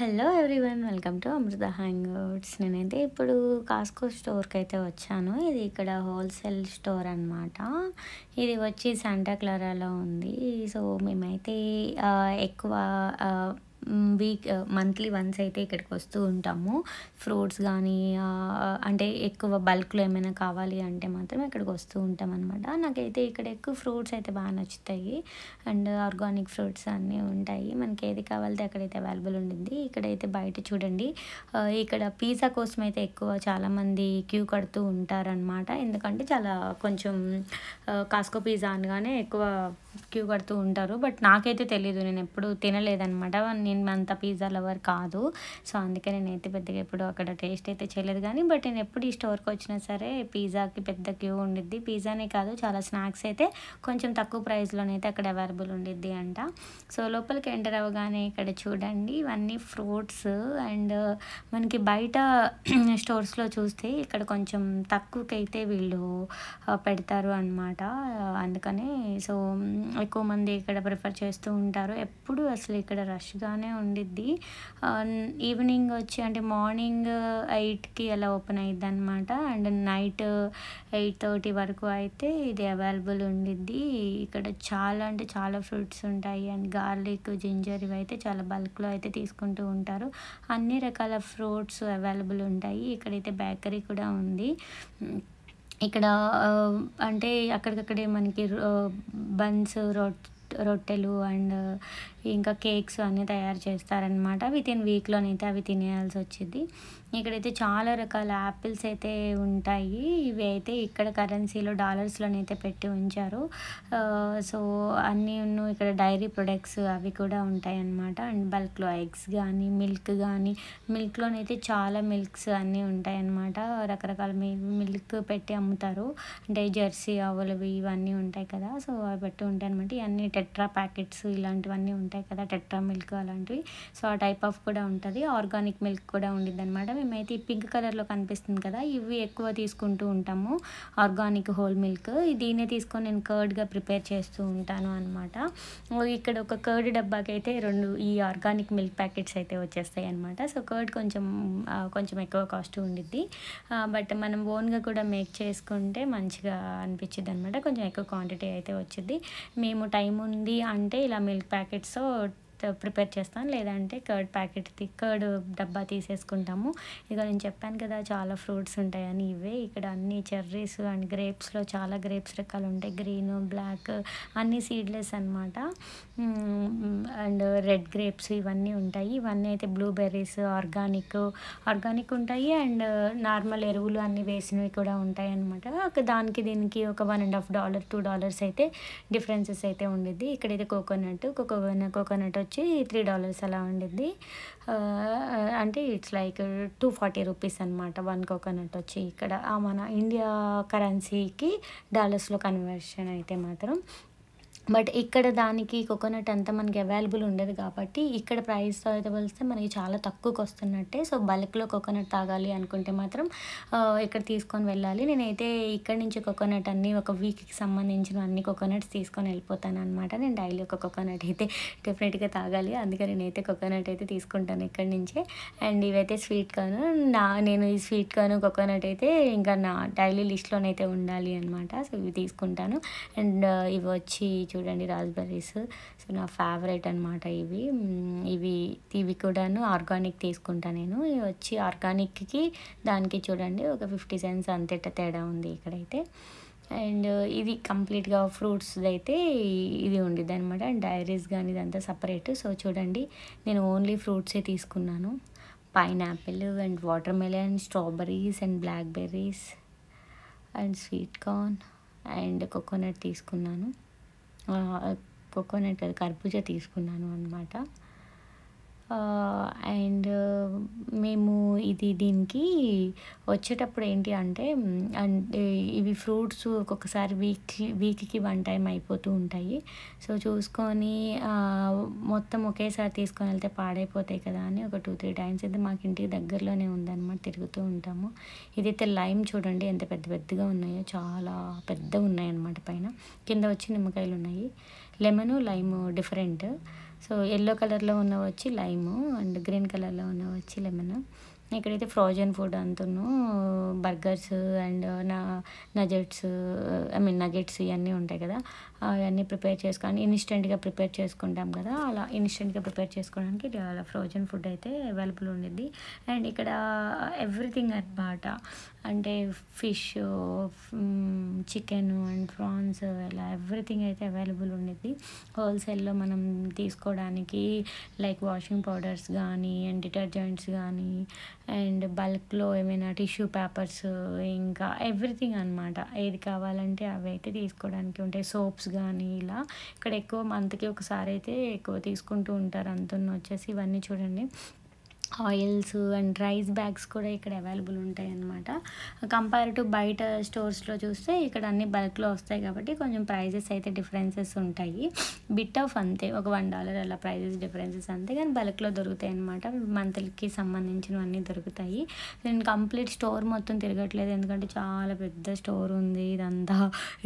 Hello everyone, welcome to Amrita hangouts. నేనైతే ఇప్పుడు కాస్కో స్టోర్కి అయితే వచ్చాను. ఇది ఇక్కడ హోల్సేల్ స్టోర్ అనమాట. ఇది వచ్చి శాంటా క్లారాలో ఉంది. సో మేమైతే ఎక్కువ మంత్లీ వన్స్ అయితే ఇక్కడికి వస్తూ ఉంటాము. ఫ్రూట్స్ కానీ అంటే ఎక్కువ బల్క్లో ఏమైనా కావాలి అంటే మాత్రం ఇక్కడికి వస్తూ ఉంటాం అనమాట. నాకైతే ఇక్కడ ఎక్కువ ఫ్రూట్స్ అయితే బాగా నచ్చుతాయి. అండ్ ఆర్గానిక్ ఫ్రూట్స్ అన్నీ ఉంటాయి. మనకి ఏది కావాలితే అక్కడైతే అవైలబుల్ ఉండింది. ఇక్కడైతే బయట చూడండి, ఇక్కడ పిజ్జా కోసం అయితే ఎక్కువ చాలామంది క్యూ కడుతూ ఉంటారనమాట. ఎందుకంటే చాలా కొంచెం కాస్కో పిజ్జా అనగానే ఎక్కువ క్యూ కడుతూ ఉంటారు. బట్ నాకైతే తెలీదు, నేను ఎప్పుడు తినలేదనమాట. నేను అంత పిజ్జా లవర్ కాదు. సో అందుకే నేనైతే పెద్దగా ఎప్పుడు అక్కడ టేస్ట్ అయితే చేయలేదు. కానీ బట్ నేను ఎప్పుడు ఈ స్టోర్కి వచ్చినా సరే పిజ్జాకి పెద్ద క్యూ ఉండిద్ది. పిజ్జానే కాదు, చాలా స్నాక్స్ అయితే కొంచెం తక్కువ ప్రైస్లోనైతే అక్కడ అవైలబుల్ ఉండిద్ది అంట. సో లోపలికి ఎంటర్ అవ్వగానే ఇక్కడ చూడండి, ఇవన్నీ ఫ్రూట్స్. అండ్ మనకి బయట స్టోర్స్లో చూస్తే ఇక్కడ కొంచెం తక్కువకైతే వీళ్ళు పెడతారు అనమాట. అందుకనే సో ఎక్కువ మంది ఇక్కడ ప్రిఫర్ చేస్తూ ఉంటారు. ఎప్పుడు అసలు ఇక్కడ రష్గానే ఉండిద్ది. ఈవినింగ్ వచ్చి అంటే మార్నింగ్ 8కి అలా ఓపెన్ అయ్యిద్ది అనమాట. అండ్ నైట్ 8:30 వరకు అయితే ఇది అవైలబుల్ ఉండిద్ది. ఇక్కడ చాలా అంటే చాలా ఫ్రూట్స్ ఉంటాయి. అండ్ గార్లిక్, జింజర్ ఇవి అయితే చాలా బల్క్లో అయితే తీసుకుంటూ ఉంటారు. అన్ని రకాల ఫ్రూట్స్ అవైలబుల్ ఉంటాయి. ఇక్కడైతే బేకరీ కూడా ఉంది. ఇక్కడ అంటే అక్కడికక్కడే మనకి బన్స్, రొట్టెలు అండ్ ఇంకా కేక్స్ అన్నీ తయారు చేస్తారనమాట. వితిన్ వీక్లోనైతే అవి తినేయాల్సి వచ్చింది. ఇక్కడైతే చాలా రకాల యాపిల్స్ అయితే ఉంటాయి. ఇవి అయితే ఇక్కడ కరెన్సీలో డాలర్స్లోనైతే పెట్టి ఉంచారు. సో అన్నీ ఇక్కడ డైరీ ప్రొడక్ట్స్ అవి కూడా ఉంటాయి అన్నమాట. అండ్ బల్క్లో ఎగ్స్ కానీ మిల్క్ కానీ, మిల్క్లోనైతే చాలా మిల్క్స్ అన్నీ ఉంటాయి అన్నమాట. రకరకాల మిల్క్ పెట్టి అమ్ముతారు. అంటే జెర్సీ ఆవులవి ఇవన్నీ ఉంటాయి కదా, సో అవి పెట్టి ఉంటాయి అనమాట. ఇవన్నీ టెట్రా ప్యాకెట్స్ ఇలాంటివన్నీ ఉంటాయి కదా, టెట్రా మిల్క్ అలాంటివి. సో ఆ టైప్ ఆఫ్ కూడా ఉంటుంది. ఆర్గానిక్ మిల్క్ కూడా ఉండిద్ది అనమాట. మేమైతే ఈ పింక్ కలర్లో కనిపిస్తుంది కదా, ఇవి ఎక్కువ తీసుకుంటూ ఉంటాము, ఆర్గానిక్ హోల్ మిల్క్. దీన్నే తీసుకొని నేను కర్డ్గా ప్రిపేర్ చేస్తూ ఉంటాను అనమాట. ఇక్కడ ఒక కర్డ్ డబ్బాకి అయితే 2 ఈ ఆర్గానిక్ మిల్క్ ప్యాకెట్స్ అయితే వచ్చేస్తాయి అనమాట. సో కర్డ్ కొంచెం ఎక్కువ కాస్ట్ ఉండిద్ది. బట్ మనం ఓన్గా కూడా మేక్ చేసుకుంటే మంచిగా అనిపించింది అనమాట. కొంచెం ఎక్కువ క్వాంటిటీ అయితే వచ్చింది. మేము టైం ఉంది అంటే ఇలా మిల్క్ ప్యాకెట్స్ ప్రిపేర్ చేస్తాను, లేదంటే కర్డ్ డబ్బా తీసేసుకుంటాము. ఇక నేను చెప్పాను కదా చాలా ఫ్రూట్స్ ఉంటాయని, ఇవే ఇక్కడ అన్ని చెర్రీస్ అండ్ గ్రేప్స్లో చాలా గ్రేప్స్ రకాలు ఉంటాయి. గ్రీన్, బ్లాక్ అన్నీ సీడ్లెస్ అనమాట. అండ్ రెడ్ గ్రేప్స్ ఇవన్నీ ఉంటాయి. ఇవన్నీ అయితే బ్లూబెర్రీస్ ఆర్గానిక్ ఉంటాయి. అండ్ నార్మల్ ఎరువులు అన్నీ వేసినవి కూడా ఉంటాయి అనమాట. దానికి దీనికి ఒక $1.5 $2 అయితే డిఫరెన్సెస్ అయితే ఉండిద్ది. ఇక్కడైతే కోకోనట్ వచ్చి $3 అలా ఉండిద్ది. అంటే ఇట్స్ లైక్ 240 రూపీస్ అనమాట 1 కోకోనట్ వచ్చి. ఇక్కడ మన ఇండియా కరెన్సీకి డాలర్స్లో కన్వర్షన్ అయితే మాత్రం. బట్ ఇక్కడ దానికి కోకోనట్ అంతా మనకి అవైలబుల్ ఉండదు కాబట్టి ఇక్కడ ప్రైస్తో అయితే పోలిస్తే మనకి చాలా తక్కువకి వస్తున్నట్టే. సో బల్క్లో కోకోనట్ తాగాలి అనుకుంటే మాత్రం ఇక్కడ తీసుకొని వెళ్ళాలి. నేనైతే ఇక్కడి నుంచి కోకోనట్ అన్నీ ఒక వీక్కి సంబంధించిన అన్ని కోకోనట్స్ తీసుకొని వెళ్ళిపోతాను అనమాట. నేను డైలీ ఒక కోకోనట్ అయితే డెఫినెట్గా తాగాలి, అందుకని నేనైతే కోకోనట్ అయితే తీసుకుంటాను ఇక్కడి నుంచే. అండ్ ఇవైతే స్వీట్ కార్న్. నేను ఈ స్వీట్ కార్న్ కోకోనట్ అయితే ఇంకా నా డైలీ లిస్ట్లోనైతే ఉండాలి అనమాట. సో ఇవి తీసుకుంటాను. అండ్ ఇవి వచ్చి చూడండి రాస్బెర్రీస్. సో నా ఫేవరెట్ అనమాట ఇవి కూడాను ఆర్గానిక్ తీసుకుంటాను నేను. ఇవి వచ్చి ఆర్గానిక్కి దానికి చూడండి ఒక 50 cents అంతే తేడా ఉంది ఇక్కడైతే. అండ్ ఇది కంప్లీట్గా ఫ్రూట్స్ అయితే ఇది ఉండిద్ది అనమాట. అండ్ డైరీస్ కానీ ఇదంతా సపరేట్. సో చూడండి, నేను ఓన్లీ ఫ్రూట్సే తీసుకున్నాను. Pineapple and water melon, strawberries and blackberries and sweet corn and coconut తీసుకున్నాను. కర్బూజా తీసుకున్నాను అనమాట. అండ్ మేము దీనికి వచ్చేటప్పుడు ఏంటి అంటే, ఇవి ఫ్రూట్స్ ఒక్కొక్కసారి వీక్కి 1 టైం అయిపోతూ ఉంటాయి. సో చూసుకొని మొత్తం ఒకేసారి తీసుకొని వెళ్తే పాడైపోతాయి కదా అని ఒక 2-3 టైమ్స్ అయితే మాకు ఇంటికి దగ్గరలోనే ఉందన్నమాట, తిరుగుతూ ఉంటాము. ఇదైతే లైమ్ చూడండి ఎంత పెద్దగా ఉన్నాయో, చాలా పెద్దగా ఉన్నాయి అన్నమాట. పైన కింద వచ్చి నిమ్మకాయలు ఉన్నాయి. Lemon, lime different. So yellow కలర్‌లో ఉన్నవి వచ్చి లైము అండ్ గ్రీన్ కలర్‌లో ఉన్నవి వచ్చి లెమన్. ఇక్కడైతే ఫ్రోజన్ ఫుడ్ అంతును బర్గర్స్ అండ్ నజెట్స్ నగెట్స్ ఇవన్నీ ఉంటాయి కదా, అవన్నీ ప్రిపేర్ చేసుకొని ఇన్స్టెంట్గా ప్రిపేర్ చేసుకుంటాం కదా, అలా ఇన్స్టెంట్గా ప్రిపేర్ చేసుకోవడానికి అలా ఫ్రోజన్ ఫుడ్ అయితే అవైలబుల్ ఉండిద్ది. అండ్ ఇక్కడ ఎవ్రీథింగ్ అనమాట, అంటే ఫిష్, చికెన్ అండ్ ప్రాన్స్ ఇలా ఎవ్రీథింగ్ అయితే అవైలబుల్ ఉండిద్ది. హోల్సేల్లో మనం తీసుకోవడానికి లైక్ వాషింగ్ పౌడర్స్ కానీ అండ్ డిటర్జెంట్స్ కానీ అండ్ బల్క్లో ఏమైనా టిష్యూ పేపర్స్, ఇంకా ఎవ్రీథింగ్ అనమాట. ఏది కావాలంటే అవి అయితే తీసుకోవడానికి ఉంటాయి. సోప్స్ కానీ ఇలా ఇక్కడ ఎక్కువ మంత్కి ఒకసారి అయితే ఎక్కువ తీసుకుంటూ ఉంటారు. అంతున్న వచ్చేసి ఇవన్నీ చూడండి, ఆయిల్స్ అండ్ రైస్ బ్యాగ్స్ కూడా ఇక్కడ అవైలబుల్ ఉంటాయి అన్నమాట. కంపేర్ టు బయట స్టోర్స్లో చూస్తే ఇక్కడ అన్ని బల్క్లో వస్తాయి కాబట్టి కొంచెం ప్రైజెస్ అయితే డిఫరెన్సెస్ ఉంటాయి. బిట్ ఆఫ్ అంతే, ఒక $1 అలా ప్రైజెస్ డిఫరెన్సెస్ అంతే, కానీ బల్క్లో దొరుకుతాయి అన్నమాట. మంత్లీకి సంబంధించినవన్నీ దొరుకుతాయి. నేను కంప్లీట్ స్టోర్ మొత్తం తిరగట్లేదు, ఎందుకంటే చాలా పెద్ద స్టోర్ ఉంది. ఇదంతా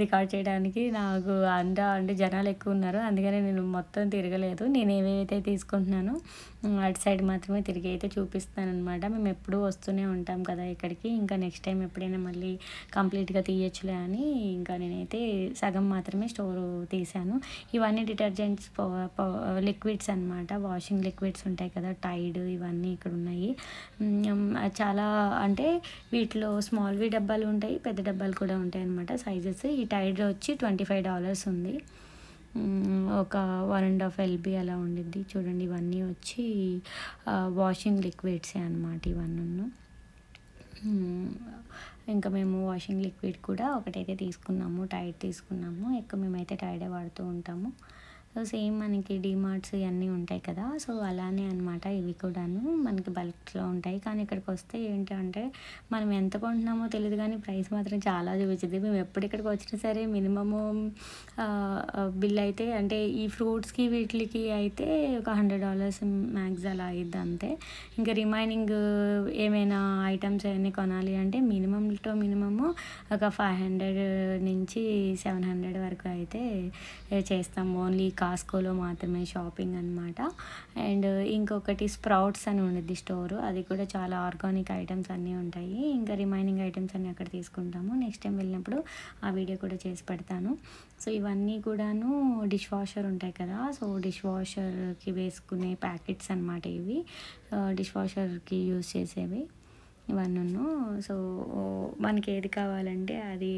రికార్డ్ చేయడానికి నాకు అంటే జనాలు ఎక్కువ ఉన్నారు, అందుకని నేను మొత్తం తిరగలేదు. నేను ఏవేవైతే తీసుకుంటున్నానో అటు సైడ్ మాత్రమే తిరిగి అయితే చూపిస్తాను అనమాట. మేము ఎప్పుడూ వస్తూనే ఉంటాం కదా ఇక్కడికి, ఇంకా నెక్స్ట్ టైం ఎప్పుడైనా మళ్ళీ కంప్లీట్గా తీయచ్చులే అని ఇంకా నేనైతే సగం మాత్రమే స్టోరు తీసాను. ఇవన్నీ డిటర్జెంట్స్, లిక్విడ్స్ అనమాట, వాషింగ్ లిక్విడ్స్ ఉంటాయి కదా, టైడ్, ఇవన్నీ ఇక్కడ ఉన్నాయి. చాలా అంటే వీటిలో స్మాల్వి డబ్బాలు ఉంటాయి, పెద్ద డబ్బాలు కూడా ఉంటాయి అనమాట సైజెస్. ఈ టైడ్ వచ్చి $25 ఉంది, ఒక 1.5 LB అలా ఉండిద్ది. చూడండి ఇవన్నీ వచ్చి వాషింగ్ లిక్విడ్సే అనమాట ఇవన్నీ. ఇంకా మేము వాషింగ్ లిక్విడ్ కూడా ఒకటైతే తీసుకున్నాము, టైడ్ తీసుకున్నాము. ఎక్కువ మేమైతే టైడే వాడుతూ ఉంటాము. సో సేమ్ మనకి డీమార్ట్స్ ఇవన్నీ ఉంటాయి కదా, సో అలానే అనమాట ఇవి కూడాను మనకి బల్క్లో ఉంటాయి. కానీ ఇక్కడికి వస్తే ఏంటి అంటే మనం ఎంత కొంటున్నామో తెలియదు, కానీ ప్రైస్ మాత్రం చాలా చూపించింది. మేము ఎప్పుడు ఇక్కడికి వచ్చినా సరే మినిమము బిల్ అయితే, అంటే ఈ ఫ్రూట్స్కి వీటికి అయితే ఒక $100 మ్యాక్స్ అలా అయ్యిద్ది అంతే. ఇంకా రిమైనింగ్ ఏమైనా ఐటమ్స్ అవన్నీ కొనాలి అంటే మినిమము ఒక 500 నుంచి 700 వరకు అయితే చేస్తాం. ఓన్లీ కాస్కోలో మాత్రమే షాపింగ్ అనమాట. అండ్ ఇంకొకటి స్ప్రౌట్స్ అని ఉండిద్ది స్టోరు, అది కూడా చాలా ఆర్గానిక్ ఐటమ్స్ అన్నీ ఉంటాయి. ఇంకా రిమైనింగ్ ఐటమ్స్ అన్నీ అక్కడ తీసుకుంటాము. నెక్స్ట్ టైం వెళ్ళినప్పుడు ఆ వీడియో కూడా చేసి పెడతాను. సో ఇవన్నీ కూడాను డిష్ వాషర్ ఉంటాయి కదా, సో డిష్ వాషర్కి వేసుకునే ప్యాకెట్స్ అనమాట ఇవి, డిష్ వాషర్కి యూజ్ చేసేవి ఇవన్నీ. సో మనకి ఏది కావాలంటే అది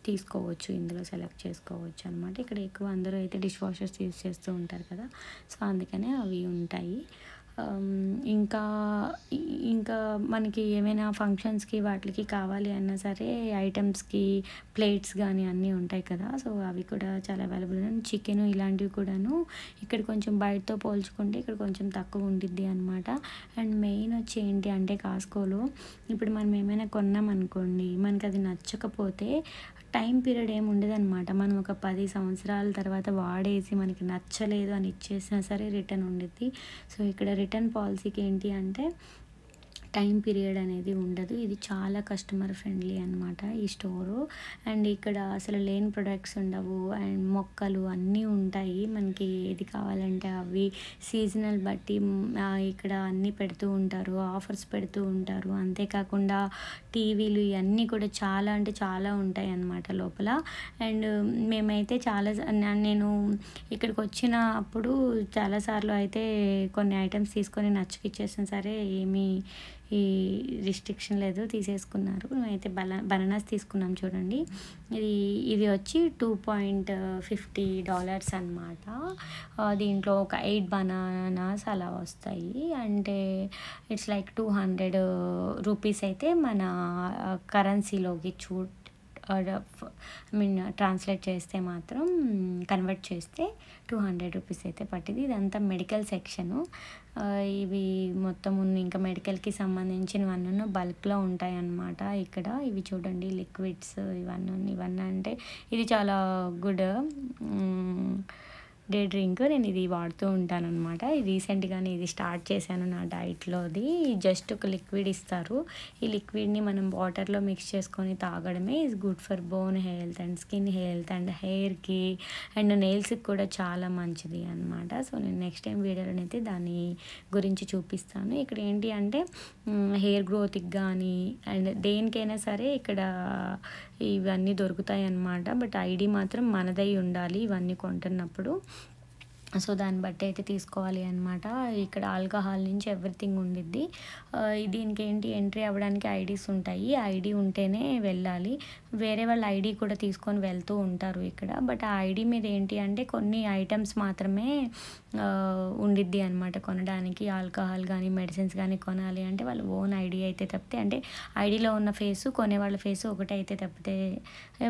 తీసుకోవచ్చు, ఇందులో సెలెక్ట్ చేసుకోవచ్చు అనమాట. ఇక్కడ ఎక్కువ అందరూ అయితే డిష్ వాషర్స్ యూజ్ చేస్తూ ఉంటారు కదా, సో అందుకనే అవి ఉంటాయి. ఇంకా ఇంకా మనకి ఏమైనా ఫంక్షన్స్కి వాటికి కావాలి అన్నా సరే ఐటమ్స్కి ప్లేట్స్ కానీ అన్నీ ఉంటాయి కదా, సో అవి కూడా చాలా అవైలబుల్. చికెన్ ఇలాంటివి కూడాను ఇక్కడ కొంచెం బయటతో పోల్చుకుంటే ఇక్కడ కొంచెం తక్కువ ఉండిద్ది అనమాట. అండ్ మెయిన్ వచ్చి ఏంటి అంటే కాస్కోలో ఇప్పుడు మనం ఏమైనా కొన్నామనుకోండి, మనకి అది నచ్చకపోతే టైం పీరియడ్ ఏమి ఉండదు అనమాట. మనం ఒక 10 సంవత్సరాల తర్వాత వాడేసి మనకి నచ్చలేదు అని ఇచ్చేసినా సరే రిటర్న్ ఉండిద్ది. సో ఇక్కడ రిటర్న్ పాలసీకి ఏంటి అంటే టైం పీరియడ్ అనేది ఉండదు. ఇది చాలా కస్టమర్ ఫ్రెండ్లీ అనమాట ఈ స్టోరు. అండ్ ఇక్కడ అసలు లేని ప్రొడక్ట్స్ ఉండవు, అండ్ మొక్కలు అన్నీ ఉంటాయి. మనకి ఏది కావాలంటే అవి సీజనల్ బట్టి ఇక్కడ అన్నీ పెడుతూ ఉంటారు, ఆఫర్స్ పెడుతూ ఉంటారు. అంతేకాకుండా టీవీలు ఇవన్నీ కూడా చాలా అంటే చాలా ఉంటాయి అన్నమాట లోపల. అండ్ మేమైతే నేను ఇక్కడికి వచ్చినప్పుడు చాలాసార్లు అయితే కొన్ని ఐటమ్స్ తీసుకొని నచ్చకిచ్చేసిన సరే ఏమీ ఈ రిస్ట్రిక్షన్ లేదు, తీసేసుకున్నారు. మేమైతే బనానాస్ తీసుకున్నాం చూడండి, ఇది వచ్చి $2.50 అనమాట. దీంట్లో ఒక 8 బనానాస్ అలా వస్తాయి, అంటే ఇట్స్ లైక్ 200 రూపీస్ అయితే మన కరెన్సీలోకి ట్రాన్స్లేట్ చేస్తే మాత్రం కన్వర్ట్ చేస్తే 200 రూపీస్ అయితే పట్టింది. ఇదంతా మెడికల్ సెక్షను. ఇవి మొత్తం ఇంకా మెడికల్కి సంబంధించినవన్నీ బల్క్లో ఉంటాయి అన్నమాట ఇక్కడ. ఇవి చూడండి లిక్విడ్స్ ఇవన్నీ అంటే ఇది చాలా గుడ్. Day drink. నేను ఇది వాడుతూ ఉంటానన్నమాట. రీసెంట్‌గానే ఇది స్టార్ట్ చేశాను నా డైట్‌లోది. జస్ట్ ఒక లిక్విడ్ ఇస్తారు. ఈ లిక్విడ్‌ని మనం వాటర్‌లో మిక్స్ చేసుకొని తాగడమే. Is good for bone health and skin health and హెయిర్‌కి అండ్ నెయిల్స్‌కి కూడా చాలా మంచిది అనమాట. సో నేను నెక్స్ట్ టైం వీడియోలోనైతే దాని గురించి చూపిస్తాను. ఇక్కడ ఏంటి అంటే హెయిర్ గ్రోత్‌కి కానీ అండ్ దేనికైనా సరే ఇక్కడ ఇవన్నీ దొరుకుతాయి అన్నమాట. బట్ ఐడీ మాత్రం మనదై ఉండాలి ఇవన్నీ కొంటున్నప్పుడు. సో దాన్ని బట్టి అయితే తీసుకోవాలి అనమాట. ఇక్కడ ఆల్కహాల్ నుంచి ఎవ్రీథింగ్ ఉండిద్ది. దీనికి ఏంటి ఎంట్రీ అవ్వడానికి ఐడీస్ ఉంటాయి. ఐడీ ఉంటేనే వెళ్ళాలి. వేరే వాళ్ళ ఐడీ కూడా తీసుకొని వెళ్తూ ఉంటారు ఇక్కడ. బట్ ఆ ఐడీ మీద ఏంటి అంటే కొన్ని ఐటమ్స్ మాత్రమే ఉండిద్ది అనమాట కొనడానికి. ఆల్కహాల్ కానీ మెడిసిన్స్ కానీ కొనాలి అంటే వాళ్ళ ఓన్ ఐడీ అయితే తప్పితే, అంటే ఐడీలో ఉన్న ఫేసు కొనేవాళ్ళ ఫేసు ఒకటే అయితే తప్పితే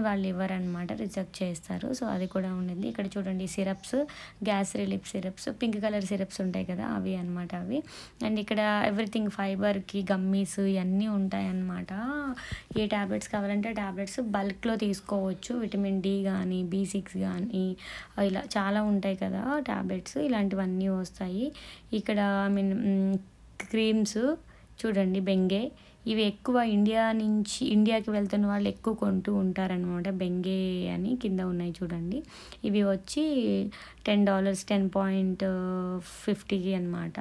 వాళ్ళు ఇవ్వరనమాట, రిజెక్ట్ చేస్తారు. సో అది కూడా ఉండింది. ఇక్కడ చూడండి syrups, gas relief syrups, pink colour syrups ఉంటాయి కదా అవి అనమాట అవి. అండ్ ఇక్కడ ఎవ్రీథింగ్ ఫైబర్కి గమ్మీస్ ఇవన్నీ ఉంటాయి అన్నమాట. ఏ ట్యాబ్లెట్స్ కావాలంటే ట్యాబ్లెట్స్ బల్క్లో తీసుకోవచ్చు. విటమిన్ డి కానీ B6 కానీ ఇలా చాలా ఉంటాయి కదా ట్యాబ్లెట్స్, ఇలాంటివన్నీ వస్తాయి. ఇక్కడ ఐ మీన్ క్రీమ్స్ చూడండి బెంగే, ఇవి ఎక్కువ ఇండియాకి వెళ్తున్న వాళ్ళు ఎక్కువ కొంటూ ఉంటారనమాట. బెంగే అని కింద ఉన్నాయి చూడండి. ఇవి వచ్చి $10, 10.50 అనమాట.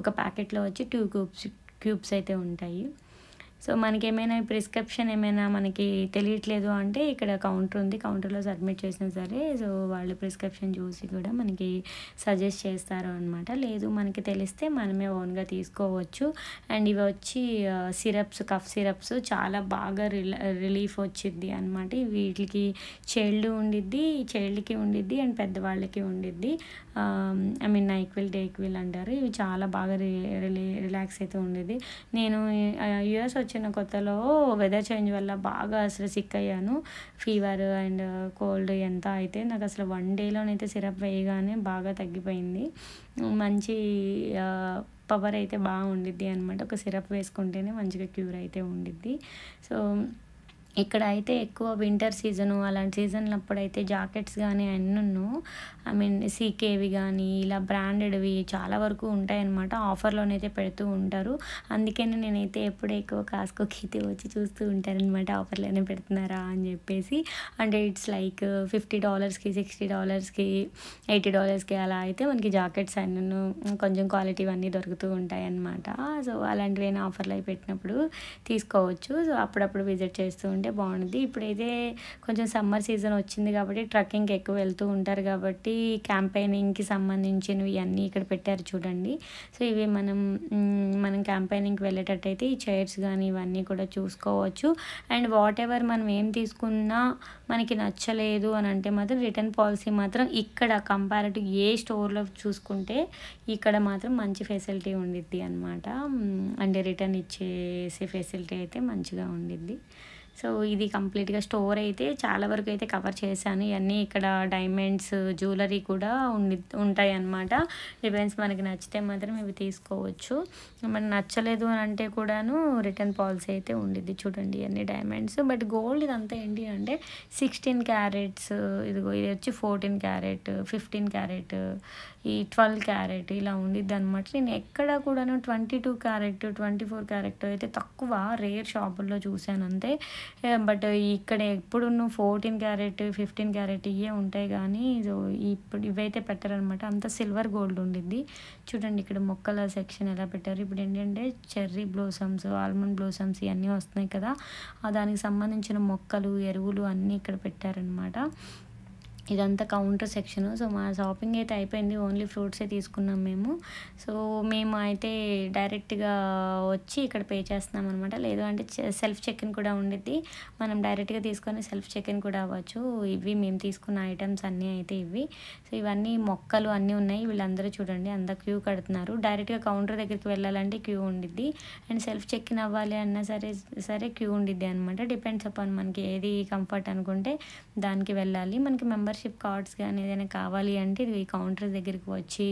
ఒక ప్యాకెట్లో వచ్చి 2 క్యూబ్స్ అయితే ఉంటాయి. సో మనకేమైనా ప్రిస్క్రిప్షన్ ఏమైనా మనకి తెలియట్లేదు అంటే ఇక్కడ కౌంటర్ ఉంది, కౌంటర్లో సబ్మిట్ చేసినా సరే సో వాళ్ళు ప్రిస్క్రిప్షన్ చూసి కూడా మనకి సజెస్ట్ చేస్తారు అనమాట. లేదు మనకి తెలిస్తే మనమే ఓన్గా తీసుకోవచ్చు. అండ్ ఇవి వచ్చి సిరప్స్, కఫ్ సిరప్స్ చాలా బాగా రిలీఫ్ వచ్చిద్ది అనమాట. వీటికి చైల్డ్ ఉండిద్ది, చైల్డ్కి ఉండిద్ది అండ్ పెద్దవాళ్ళకి ఉండిద్ది. ఐ మీన్ నైక్విల్ డేక్విల్ అంటారు. ఇవి చాలా బాగా రిలాక్స్ అయితే ఉండేది. నేను యూఎస్ వచ్చిన కొత్తలో వెదర్ చేంజ్ వల్ల బాగా అసలు సిక్ అయ్యాను. ఫీవర్ అండ్ కోల్డ్ ఎంత అయితే నాకు అసలు 1 డేలోనైతే సిరప్ వేయగానే బాగా తగ్గిపోయింది. మంచి పవర్ అయితే బాగా ఉండిద్ది అనమాట. ఒక సిరప్ వేసుకుంటేనే మంచిగా క్యూర్ అయితే ఉండిద్ది. సో ఇక్కడ అయితే ఎక్కువ వింటర్ సీజను అలాంటి సీజన్లు అప్పుడైతే జాకెట్స్ కానీ అన్నీ ఐ మీన్ సీకేవి కానీ ఇలా బ్రాండెడ్వి చాలా వరకు ఉంటాయన్నమాట. ఆఫర్లోనైతే పెడుతూ ఉంటారు. అందుకని నేనైతే ఎప్పుడూ ఎక్కువ కాస్కోకి అయితే వచ్చి చూస్తూ ఉంటానన్నమాట, ఆఫర్లోనే పెడుతున్నారా అని చెప్పేసి. అంటే ఇట్స్ లైక్ $50కి, $60కి, $80కి అలా అయితే మనకి జాకెట్స్ అన్నీ కొంచెం క్వాలిటీ అన్నీ దొరుకుతూ ఉంటాయి అన్నమాట. సో అలాంటివైనా ఆఫర్లు అవి పెట్టినప్పుడు తీసుకోవచ్చు. సో అప్పుడప్పుడు విజిట్ చేస్తూ ఉంటే బాగుంటుంది. ఇప్పుడైతే కొంచెం సమ్మర్ సీజన్ వచ్చింది కాబట్టి ట్రక్కింగ్కి ఎక్కువ వెళ్తూ ఉంటారు కాబట్టి క్యాంపెయినింగ్కి సంబంధించినవి ఇవన్నీ ఇక్కడ పెట్టారు చూడండి. సో ఇవి మనం క్యాంపెయినింగ్కి వెళ్ళేటట్టయితే ఈ చైర్స్ కానీ ఇవన్నీ కూడా చూసుకోవచ్చు. అండ్ వాట్ ఎవర్ మనం ఏం తీసుకున్నా మనకి నచ్చలేదు అని అంటే మాత్రం రిటర్న్ పాలసీ మాత్రం ఇక్కడ కంపారిటివ్ ఏ స్టోర్లో చూసుకుంటే ఇక్కడ మాత్రం మంచి ఫెసిలిటీ ఉండిద్ది అనమాట. అంటే రిటర్న్ ఇచ్చేసే ఫెసిలిటీ అయితే మంచిగా ఉండిద్ది. సో ఇది కంప్లీట్గా స్టోర్ అయితే చాలా వరకు అయితే కవర్ చేశాను. ఇవన్నీ ఇక్కడ డైమండ్స్, జ్యువెలరీ కూడా ఉంటాయి అన్నమాట. డిపెండ్స్ మనకి నచ్చితే మాత్రం ఇవి తీసుకోవచ్చు. మనకి నచ్చలేదు అని అంటే కూడాను రిటర్న్ పాలసీ అయితే ఉండిద్ది. చూడండి ఇవన్నీ డైమండ్స్. బట్ గోల్డ్ ఇదంతా ఏంటి అంటే 16 క్యారెట్స్, ఇదిగో ఇది వచ్చి 14 క్యారెట్, 15 క్యారెట్, ఈ 12 క్యారెట్ ఇలా ఉండిద్ది అనమాట. నేను ఎక్కడ కూడాను 22 క్యారెట్, 24 క్యారెట్ అయితే తక్కువ రేర్ షాపుల్లో చూశాను అంతే. బట్ ఇక్కడ ఎప్పుడు 14 క్యారెట్, 15 క్యారెట్ ఇవే ఉంటాయి కానీ సో ఇప్పుడు ఇవైతే పెట్టారనమాట. అంత సిల్వర్ గోల్డ్ ఉండిద్ది. చూడండి ఇక్కడ మొక్కల సెక్షన్ ఎలా పెట్టారు. ఇప్పుడు ఏంటంటే చెర్రీ బ్లోసమ్స్, ఆల్మండ్ బ్లోసమ్స్ ఇవన్నీ వస్తున్నాయి కదా, దానికి సంబంధించిన మొక్కలు, ఎరువులు అన్నీ ఇక్కడ పెట్టారనమాట. ఇదంతా కౌంటర్ సెక్షన్. సో మా షాపింగ్ అయితే అయిపోయింది. ఓన్లీ ఫ్రూట్సే తీసుకున్నాం మేము. సో మేము అయితే డైరెక్ట్గా వచ్చి ఇక్కడ పే చేస్తున్నాం అనమాట. లేదు అంటే సెల్ఫ్ చెక్ ఇన్ కూడా ఉండిద్ది. మనం డైరెక్ట్గా తీసుకొని సెల్ఫ్ చెక్ ఇన్ కూడా అవ్వచ్చు. ఇవి మేము తీసుకున్న ఐటమ్స్ అన్నీ అయితే ఇవి. సో ఇవన్నీ మొక్కలు అన్నీ ఉన్నాయి. వీళ్ళందరూ చూడండి అందరూ క్యూ కడుతున్నారు. డైరెక్ట్గా కౌంటర్ దగ్గరికి వెళ్ళాలంటే క్యూ ఉండిద్ది. అండ్ సెల్ఫ్ చెక్ ఇన్ అవ్వాలి అన్నా సరే క్యూ ఉండిద్ది అనమాట. డిపెండ్స్ అపాన్ మనకి ఏది కంఫర్ట్ అనుకుంటే దానికి వెళ్ళాలి. మనకి మెంబర్షిప్ మెంబర్షిప్ కార్డ్స్ కానీ ఏదైనా కావాలి అంటే ఇది కౌంటర్ దగ్గరికి వచ్చి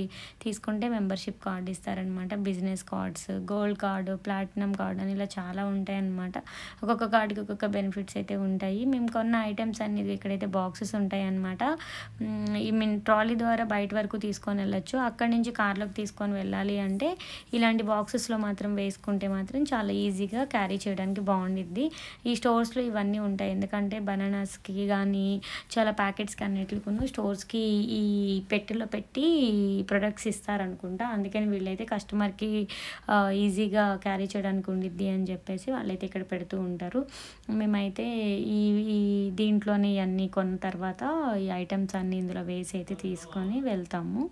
తీసుకుంటే మెంబర్షిప్ కార్డ్ ఇస్తారనమాట. Business cards, gold card, platinum card అని ఇలా చాలా ఉంటాయన్నమాట. ఒక్కొక్క కార్డ్కి ఒక్కొక్క బెనిఫిట్స్ అయితే ఉంటాయి. మేము కొన్న ఐటమ్స్ అన్ని ఇక్కడైతే బాక్సెస్ ఉంటాయన్నమాట. ఈ మీన్ ట్రాలీ ద్వారా బయట వరకు తీసుకొని వెళ్ళొచ్చు. అక్కడి నుంచి కార్లోకి తీసుకొని వెళ్ళాలి అంటే ఇలాంటి బాక్సెస్లో మాత్రం వేసుకుంటే మాత్రం చాలా ఈజీగా క్యారీ చేయడానికి బాగుండిద్ది. ఈ స్టోర్స్లో ఇవన్నీ ఉంటాయి. ఎందుకంటే బనానాస్కి కానీ చాలా ప్యాకెట్స్కి అన్నిటికి స్టోర్స్కి ఈ పెట్టెలో పెట్టి ప్రొడక్ట్స్ ఇస్తారనుకుంటా. అందుకని వీళ్ళైతే కస్టమర్కి ఈజీగా క్యారీ చేయడానికి ఉండిద్ది అని చెప్పేసి వాళ్ళైతే ఇక్కడ పెడుతూ ఉంటారు. మేమైతే ఈ ఈ దీంట్లోనే ఇవన్నీ కొన్న తర్వాత ఈ ఐటమ్స్ అన్నీ ఇందులో వేసి అయితే తీసుకొని వెళ్తాము.